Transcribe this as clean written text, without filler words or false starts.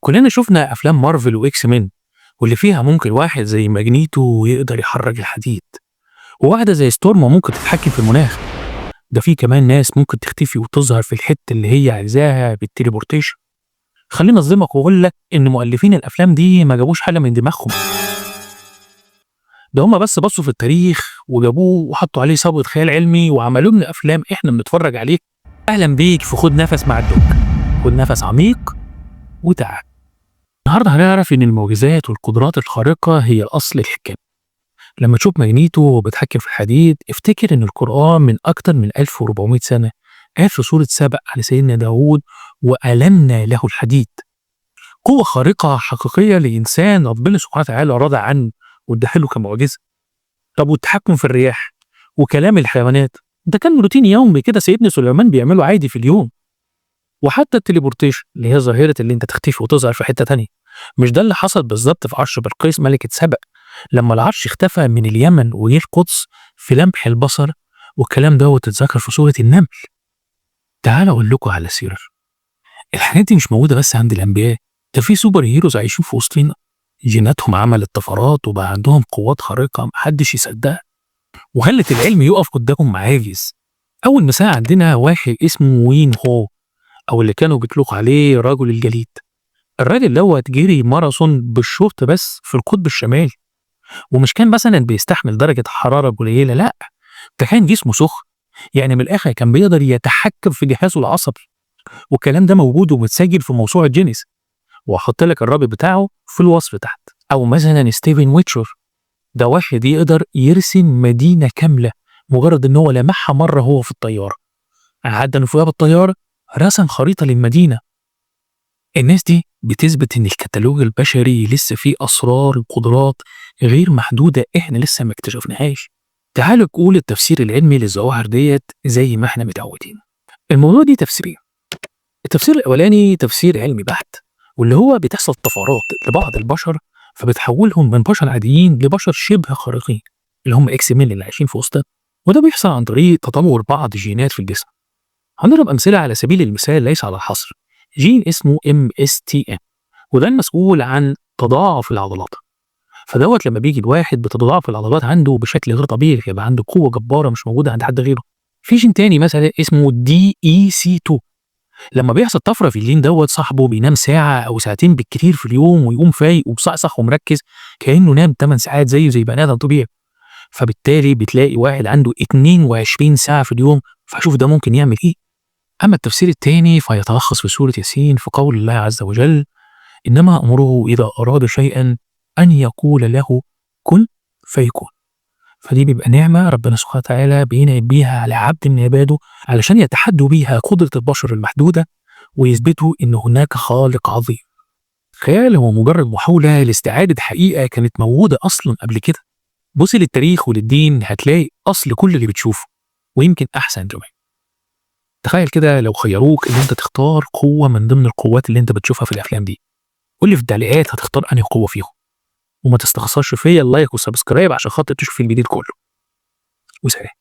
كلنا شفنا أفلام مارفل وإكس مان، واللي فيها ممكن واحد زي ماجنيتو يقدر يحرك الحديد، وواحدة زي ستورم ممكن تتحكم في المناخ. ده في كمان ناس ممكن تختفي وتظهر في الحتة اللي هي عايزاها بالتليبورتيشن. خليني أصدمك وأقول لك إن مؤلفين الأفلام دي ما جابوش حاجة من دماغهم، ده هما بس بصوا في التاريخ وجابوه وحطوا عليه صبغة خيال علمي وعملوا لنا أفلام إحنا بنتفرج عليه. أهلا بيك في خد نفس مع الدك. خد نفس عميق وتعال. النهارده هنعرف إن المعجزات والقدرات الخارقة هي أصل الحكاية. لما تشوف ماجنيتو بيتحكم في الحديد افتكر إن القرآن من أكتر من 1400 سنة قال في سورة سبأ على سيدنا داوود: وألمنا له الحديد. قوة خارقة حقيقية لإنسان ربنا سبحانه وتعالى رضى عنه واداها له كمعجزة. طب والتحكم في الرياح وكلام الحيوانات ده كان روتين يومي كده سيدنا سليمان بيعمله عادي في اليوم. وحتى التليبورتيشن اللي هي ظاهرة اللي انت تختفي وتظهر في حتة تانية، مش ده اللي حصل بالظبط في عرش بلقيس ملكة سبأ لما العرش اختفى من اليمن وجه القدس في لمح البصر، والكلام دوت اتذكر في سورة النمل. تعالوا اقول لكم على سيرة الحاجات دي مش موجودة بس عند الأنبياء، ده في سوبر هيروز عايشين في وسطنا جيناتهم عملت طفرات وبقى عندهم قوات خارقة محدش يصدقها وخلت العلم يقف قدامهم عاجز. أول مثال عندنا واحد اسمه وين هو، أو اللي كانوا بيطلقوا عليه رجل الجليد. الراجل دوت جري ماراثون بالشورت بس في القطب الشمالي، ومش كان مثلا بيستحمل درجة حرارة قليلة، لأ ده كان جسمه سخن، يعني من الآخر كان بيقدر يتحكم في جهازه العصبي. والكلام ده موجود ومتسجل في موسوعة جينيس، وهحط لك الرابط بتاعه في الوصف تحت. أو مثلا ستيفن ويتشر، ده واحد يقدر يرسم مدينة كاملة مجرد إن هو لمحها مرة هو في الطيارة، عدى فوقها بالطيارة رسم خريطة للمدينة. الناس دي بتثبت إن الكتالوج البشري لسه فيه أسرار وقدرات غير محدودة إحنا لسه ما اكتشفناهاش. تعالوا نقول التفسير العلمي للظواهر ديت زي ما إحنا متعودين. الموضوع دي تفسيرين. التفسير الأولاني تفسير علمي بحت، واللي هو بتحصل طفرات لبعض البشر فبتحولهم من بشر عاديين لبشر شبه خارقين اللي هم اكس مين اللي عايشين في وسطنا، وده بيحصل عن طريق تطور بعض الجينات في الجسم. هنضرب أمثلة على سبيل المثال ليس على الحصر. جين اسمه MSTM، وده المسؤول عن تضاعف العضلات. فدوت لما بيجي الواحد بتتضاعف العضلات عنده بشكل غير طبيعي، يبقى عنده قوة جبارة مش موجودة عند حد غيره. في جين تاني مثلا اسمه DEC2، لما بيحصل طفرة في الجين دوت صاحبه بينام ساعة أو ساعتين بالكتير في اليوم ويقوم فايق ومصحصح ومركز كأنه نام 8 ساعات زي بني آدم طبيعي. فبالتالي بتلاقي واحد عنده 22 ساعة في اليوم، فشوف ده ممكن يعمل إيه. أما التفسير الثاني فيتلخص في سورة ياسين في قول الله عز وجل: إنما أمره إذا أراد شيئا أن يقول له كن فيكون. فدي بيبقى نعمة ربنا سبحانه وتعالى بينعم بيها على عبد من عباده علشان يتحدوا بيها قدرة البشر المحدودة ويثبتوا إن هناك خالق عظيم. خيال هو مجرد محاولة لاستعادة حقيقة كانت موجودة أصلا قبل كده. بص للتاريخ وللدين هتلاقي أصل كل اللي بتشوفه، ويمكن أحسن كمان. تخيل كده لو خيروك إن أنت تختار قوة من ضمن القوات اللي أنت بتشوفها في الأفلام دي، قول لي في التعليقات هتختار أنهي قوة فيهم، وما تستخسرش فيا اللايك والسبسكرايب عشان خاطر تشوف الجديد كله. وسلام.